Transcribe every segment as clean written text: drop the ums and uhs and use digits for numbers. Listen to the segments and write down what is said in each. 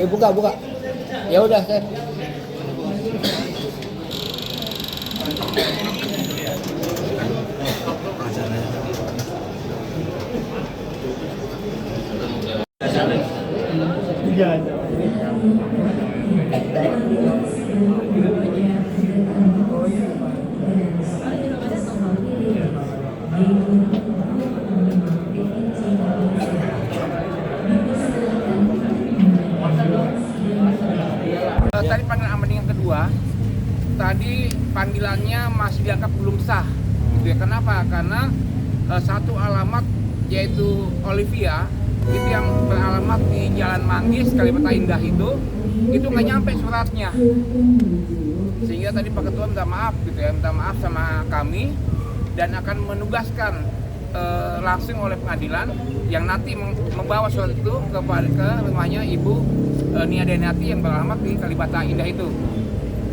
Buka. Ya udah, saya. Tadi panggilan aman yang kedua, tadi panggilannya masih dianggap belum sah. Gitu ya. Kenapa? Karena satu alamat yaitu Olivia itu yang beralamat di Jalan Manggis, Kalibata Indah itu nggak nyampe suratnya. Sehingga tadi Pak Ketua minta maaf gitu ya, minta maaf sama kami dan akan menugaskan langsung oleh pengadilan yang nanti membawa surat itu ke rumahnya Ibu Nia Deniati yang beralamat di Kalibata Indah itu.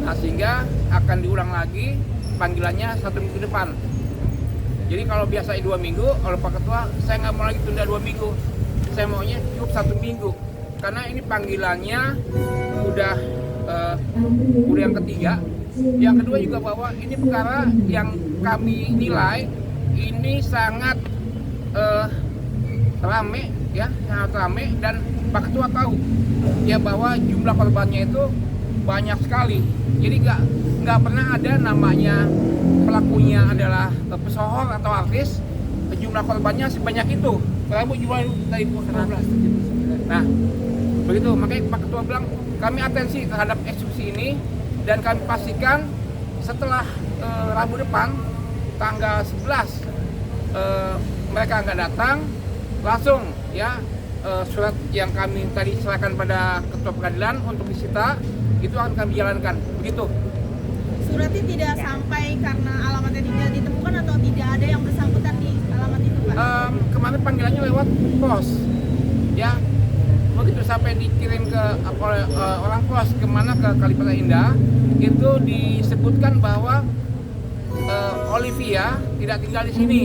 Nah, sehingga akan diulang lagi panggilannya 1 minggu depan. Jadi kalau biasa 2 minggu, oleh Pak Ketua saya nggak mau lagi tunda 2 minggu. Saya maunya cukup 1 minggu. Karena ini panggilannya udah yang ketiga. Yang kedua juga bahwa ini perkara yang kami nilai ini sangat rame ya, sangat rame dan Pak Ketua tahu ya bahwa jumlah korbannya itu banyak sekali. Jadi nggak pernah ada namanya pelakunya adalah pesohor atau artis, jumlah korbannya sebanyak itu. Berapa jumlah dari 12? Nah, begitu makanya Pak Ketua bilang kami atensi terhadap eksekusi ini dan kami pastikan setelah Rabu depan tanggal 11 mereka nggak datang, langsung ya surat yang kami tadi serahkan pada Ketua Pengadilan untuk disita itu akan kami jalankan. Begitu. Suratnya tidak sampai karena alamatnya tidak ditemukan atau tidak ada yang bersangkutan di alamat itu, Pak? Kemarin panggilannya lewat pos, ya. Begitu sampai dikirim ke orang pos kemana ke Kalibata Indah, itu disebutkan bahwa Olivia tidak tinggal di sini,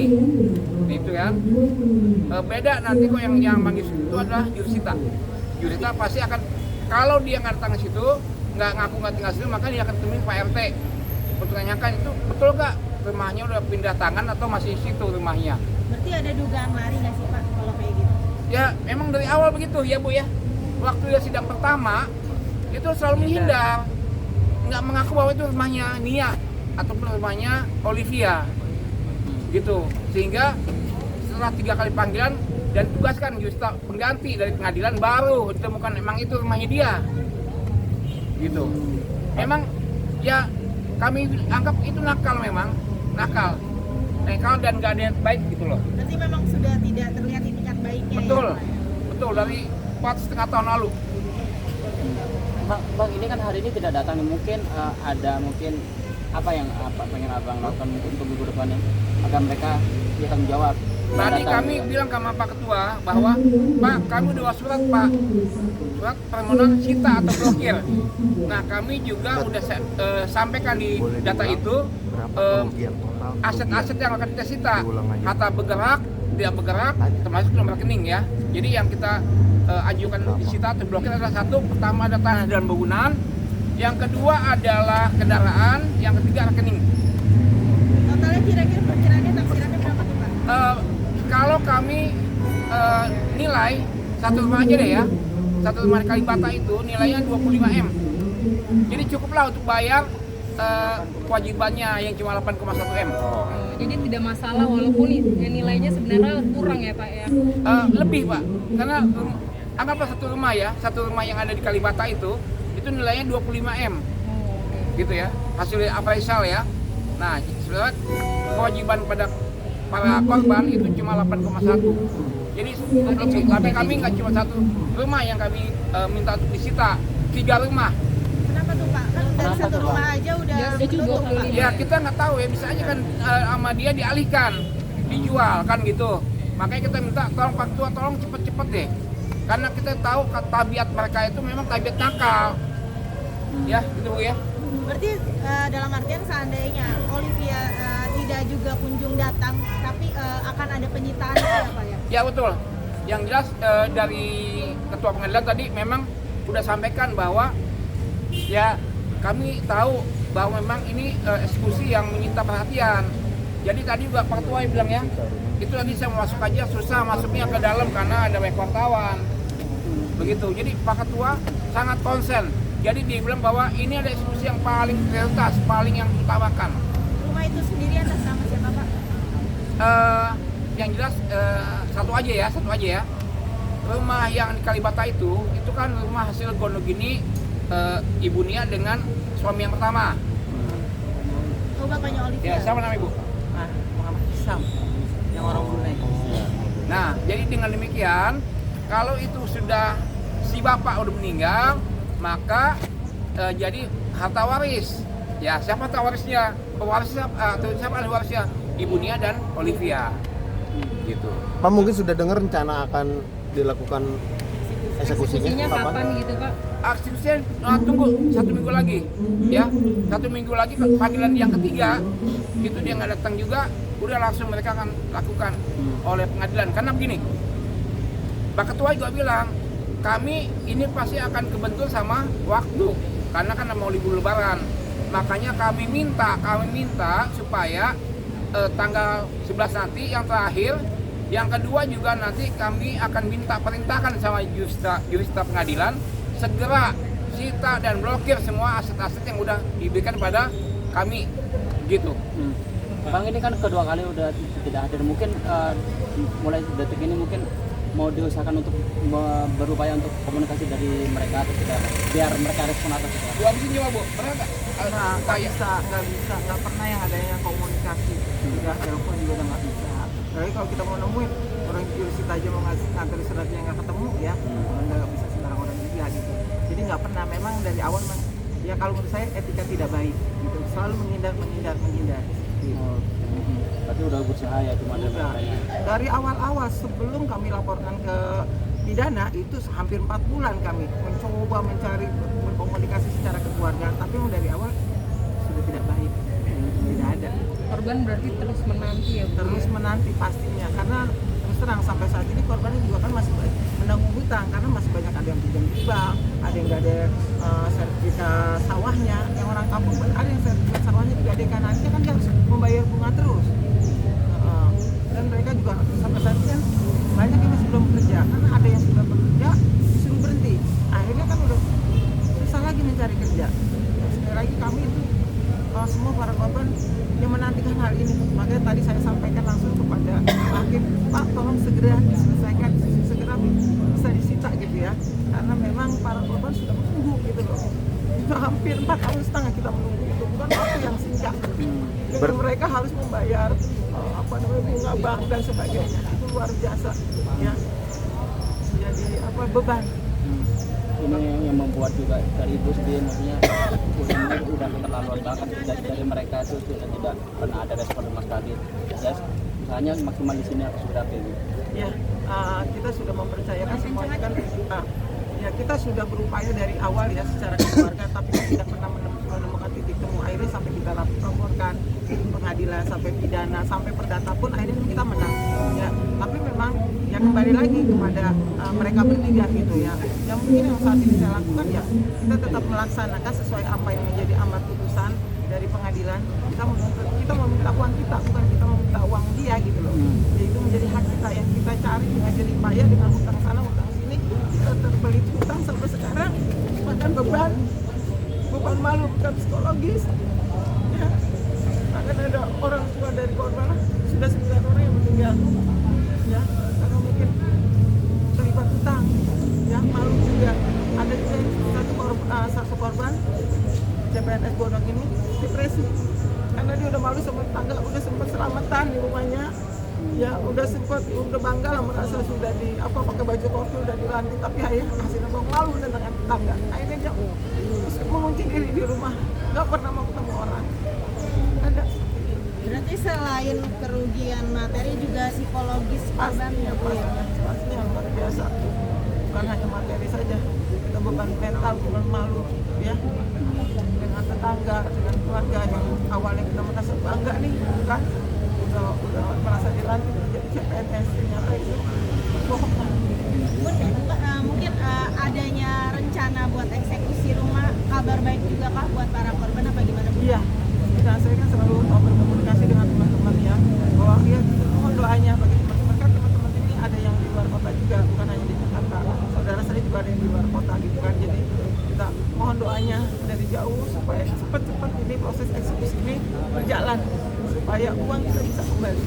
gitu kan? Beda nanti kok yang manggil itu adalah Jurusita. Jurusita pasti akan kalau dia nggak datang ke situ, nggak ngaku nggak tinggal di situ, maka dia akan temui Pak RT untuk tanyakan itu betul nggak rumahnya udah pindah tangan atau masih di situ rumahnya. Berarti ada dugaan lari nggak sih, Pak, kalau kayak gitu? Ya emang dari awal begitu ya Bu ya. Waktu dia sidang pertama itu selalu menghindar, nggak mengaku bahwa itu rumahnya Nia ataupun rumahnya Olivia, gitu. Sehingga setelah 3 kali panggilan dan tugaskan Jurusita pengganti dari pengadilan baru ditemukan emang itu rumahnya dia, gitu. Memang ya kami anggap itu nakal, memang nakal dan gak ada yang baik gitu loh. Berarti memang sudah tidak terlihat itikat baiknya. Betul, ya, Pak? betul dari 4,5 tahun lalu. Bang, ini kan hari ini tidak datang, mungkin ada apa yang pengen abang lakukan untuk minggu depannya agar mereka bisa menjawab. Tadi kami bilang sama Pak Ketua bahwa Pak, kami udah surat Pak, surat permohonan sita atau blokir. Nah kami juga udah sampaikan di data itu aset-aset yang akan kita sita, harta bergerak, tidak bergerak, termasuk nomor rekening ya. Jadi yang kita ajukan disita atau blokir adalah satu, pertama ada tanah dan bangunan, yang kedua adalah kendaraan, yang ketiga rekening. Totalnya kira-kira perkiraannya taksirannya berapa tuh, Pak? Kalau kami nilai satu rumah aja deh ya, satu rumah di Kalibata itu nilainya 25 M. Jadi cukuplah untuk bayar kewajibannya yang cuma 8,1 M. Jadi tidak masalah walaupun nilainya sebenarnya kurang ya Pak ya? Lebih Pak, karena anggaplah satu rumah yang ada di Kalibata itu nilainya 25 M. Gitu ya, hasil appraisal ya. Nah, sebenarnya kewajiban pada para korban itu cuma 8,1. Jadi lebih, tapi kami nggak cuma satu rumah yang kami minta untuk disita, 3 rumah. Kenapa tuh, Pak? Kan dari satu rumah aja udah cukup, Pak. Ya kita nggak tahu ya, bisa aja kan sama dia dialihkan, dijual kan gitu. Makanya kita minta tolong Pak Ketua, tolong cepet-cepet deh. Karena kita tahu tabiat mereka itu memang tabiat nakal. Ya, gitu Bu ya. Berarti dalam artian seandainya Olivia tidak juga kunjung datang, tapi akan ada penyitaan ya Pak ya? Ya betul. Yang jelas dari Ketua Pengadilan tadi memang udah sampaikan bahwa ya kami tahu bahwa memang ini eksekusi yang menyita perhatian. Jadi tadi juga Pak Ketua bilang ya, itu tadi saya mau masuk aja susah masuknya ke dalam karena ada banyak wartawan. Begitu. Jadi Pak Ketua sangat konsen. Jadi dia bilang bahwa ini ada eksekusi yang paling prioritas, paling yang diutamakan. Rumah itu sendiri atas nama siapa Pak? Yang jelas satu aja ya. Rumah yang di Kalibata itu kan rumah hasil gonogini Ibu Nia dengan suami yang pertama. Oh, bapaknya Olivia. Ya, siapa nama Ibu? Muhammad Isam yang orang Brunei. Nah, jadi dengan demikian, kalau itu sudah si bapak udah meninggal, maka jadi harta waris. Ya, siapa harta warisnya? Pewarisnya siapa ahli warisnya? Ibu Nia dan Olivia. Gitu. Pak mungkin sudah dengar rencana akan dilakukan eksekusinya kapan gitu Pak? Eksekusinya tunggu 1 minggu lagi, ya 1 minggu lagi panggilan yang ketiga itu dia nggak datang juga, udah langsung mereka akan lakukan oleh pengadilan. Karena begini, Pak Ketua juga bilang kami ini pasti akan kebentur sama waktu karena kan mau libur lebaran, makanya kami minta supaya tanggal 11 nanti yang terakhir. Yang kedua juga nanti kami akan minta perintahkan sama jurista pengadilan segera sita dan blokir semua aset-aset yang udah diberikan pada kami gitu. Bang, ini kan kedua kali udah tidak hadir, mungkin mulai detik ini mungkin mau diusahakan untuk berupaya untuk komunikasi dari mereka atau tidak, biar mereka respon atas itu. Bu, abisin coba Bu, pernah nggak? Nggak pernah yang adanya komunikasi, tidak telepon juga udah nggak bisa. Jadi kalau kita mau nemuin orang jurisit aja mau ngantar suratnya nggak ketemu ya, nggak bisa sembarang orang juga gitu. Jadi nggak pernah, memang dari awal memang ya kalau menurut saya etika tidak baik gitu, selalu menghindar. Gitu. Berarti udah berusaha ya cuma Dari awal sebelum kami laporkan ke pidana itu hampir 4 bulan kami mencoba mencari berkomunikasi secara kekeluargaan, tapi dari awal sudah tidak baik, tidak ada. Korban berarti terus menanti ya Bu? Terus menanti pastinya, karena terus terang sampai saat ini korbannya juga kan masih menanggung hutang karena masih banyak, ada yang pinjam di bank, ada yang nggak ada sertifikat sawahnya, yang orang kampung ada yang sertifikat sawahnya digadekan, nanti kan dia harus membayar bunga terus. Dan mereka juga sampai saat ini kan banyak yang masih belum bekerja, karena ada yang sudah bekerja disuruh berhenti, akhirnya kan udah susah lagi mencari kerja. Sekali lagi kami itu semua para korban yang menantikan hal ini, makanya tadi saya sampaikan langsung kepada hakim, Pak tolong segera diselesaikan, segera bisa disita gitu ya, karena memang para korban sudah menunggu gitu loh. Itu hampir 4 tahun setengah kita menunggu, itu bukan waktu yang singkat. Dan mereka harus membayar bunga bank dan sebagainya, itu luar biasa ya, jadi beban. Ini yang membuat juga dari ibu sendiri, maksudnya udah keterlaluan banget dari mereka itu sudah tidak pernah ada respon sama sekali. Ya, misalnya maksimal di sini harus berapa ini? Ya, kita sudah mempercayakan semuanya kan. Ya kita sudah berupaya dari awal ya secara keluarga, tapi tidak pernah menemukan titik temu. Akhirnya sampai kita laporkan pengadilan, sampai pidana, sampai perdata pun akhirnya kita menang. Ya, tapi memang ya kembali lagi kepada mereka bertiga gitu ya. Yang mungkin yang saat ini saya lakukan ya kita tetap melaksanakan sesuai apa yang menjadi amar putusan dari pengadilan. Kita meminta uang kita, bukan kita meminta uang dia gitu loh. Jadi itu menjadi hak kita yang kita cari dengan jerih payah, dengan hutang sana hutang sini, kita terbelit hutang sampai sekarang, bahkan beban malu, bukan psikologis ya. Bahkan ada orang tua dari korban sudah 9 orang yang meninggal ya, karena mungkin terlibat hutang ya, malu juga. Ada juga satu korban CPNS Bodong ini depresi karena dia udah malu sama tetangga, udah sempat selamatan di rumahnya ya, udah bangga lah merasa sudah pakai baju kopi udah dilantik, tapi akhirnya hasilnya malu dengan tetangga, akhirnya jauh terus mengunci diri di rumah, nggak pernah mau ketemu orang. Ada. Berarti selain kerugian materi juga psikologis korban ya Bu ya? Pastinya luar biasa, bukan hanya materi saja, kita beban mental, bukan malu ya, dengan tetangga, dengan keluarga yang awalnya kita merasa bangga nih kan, udah merasa dilantik jadi CPNS, ternyata itu bohong. Mungkin adanya rencana doanya dari jauh supaya cepat-cepat ini proses eksekusi ini berjalan supaya uang kita bisa kembali.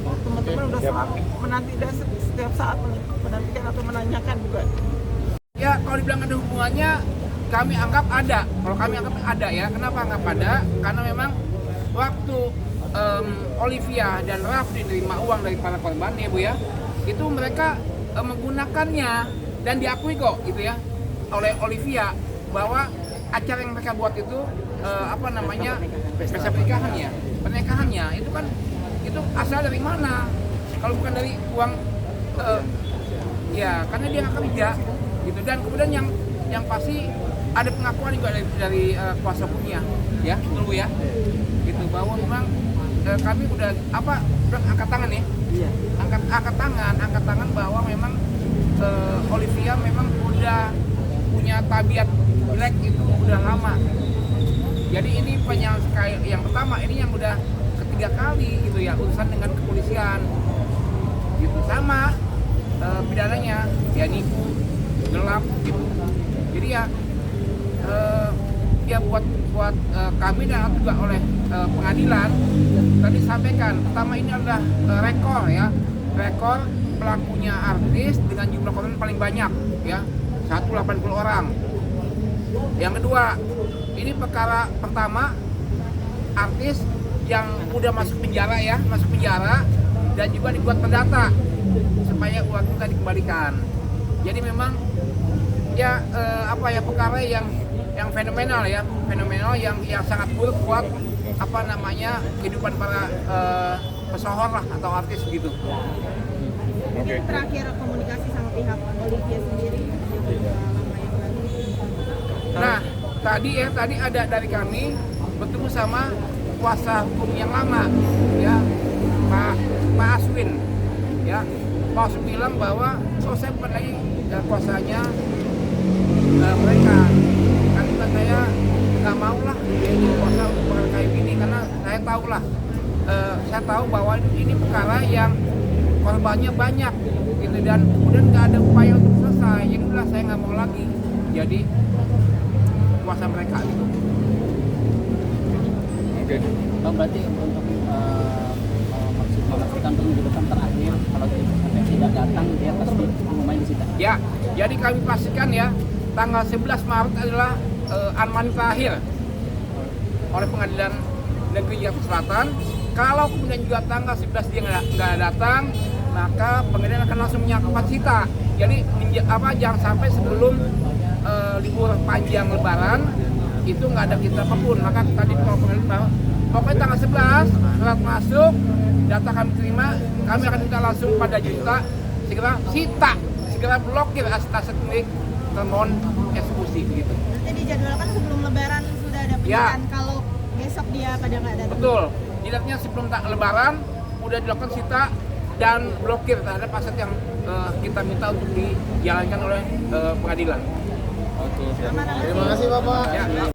Teman-teman udah selalu menanti dan setiap saat menantikan atau menanyakan juga. Ya kalau dibilang ada hubungannya, kami anggap ada. Kalau kami anggap ada ya, kenapa anggap ada? Karena memang waktu Olivia dan Raffi terima uang dari para korban ya Bu ya, itu mereka menggunakannya dan diakui kok gitu ya oleh Olivia bahwa acara yang mereka buat itu pesta pernikahannya itu kan itu asal dari mana kalau bukan dari uang ya karena dia nggak kerja gitu. Dan kemudian yang pasti ada pengakuan juga dari kuasa hukumnya ya dulu ya gitu bahwa memang kami udah angkat tangan ya angkat tangan bahwa memang Olivia memang udah punya tabiat jelek itu udah lama. Jadi ini yang pertama, ini yang udah ketiga kali gitu ya urusan dengan kepolisian gitu, sama pidananya ya nipu, gelap gitu. Jadi ya buat kami dan juga oleh pengadilan tadi sampaikan, pertama ini adalah rekor pelakunya artis dengan jumlah korban paling banyak ya 180 orang. Yang kedua, ini perkara pertama artis yang udah masuk penjara dan juga dibuat perdata supaya uang kita dikembalikan. Jadi memang ya perkara yang fenomenal yang sangat buruk buat kehidupan para pesohor lah atau artis gitu. Mungkin terakhir komunikasi sama pihak Olivia sendiri yang lama yang lalu. Nah, tadi ada dari kami bertemu sama kuasa hukum yang lama ya, Pak Aswin ya. Pak Aswin bilang bahwa saya bukan lagi kuasanya mereka. Kan saya nggak mau lah jadi kuasa untuk perkara kayak gini karena saya tahu bahwa ini perkara yang korbannya banyak gitu dan kemudian nggak ada upaya untuk selesai. Jadi udah saya nggak mau lagi jadi kuasa mereka gitu. Oke. Bang, berarti untuk memastikan penunjukan terakhir kalau sampai tidak datang dia pasti pengumuman disita. Ya, jadi kami pastikan ya tanggal 11 Maret adalah aman terakhir oleh Pengadilan Negeri Jakarta Selatan. Kalau kemudian juga tanggal 11 dia nggak datang, maka pengadilan akan langsung menyatakan sita. Jadi jangan sampai sebelum libur panjang Lebaran itu nggak ada kita apapun. Maka tadi kalau pengadilan pokoknya tanggal 11 surat masuk, data kami terima, kami akan minta langsung pada Juta segera sita, segera blokir aset-aset milik termohon eksekusi gitu. Nanti dijadwalkan sebelum Lebaran sudah ada pernyataan kalau besok dia pada nggak datang. Betul. Jidatnya sebelum Lebaran udah dilakukan sita dan blokir terhadap aset yang kita minta untuk dijalankan oleh pengadilan. Oke. Terima kasih Bapak. Ya.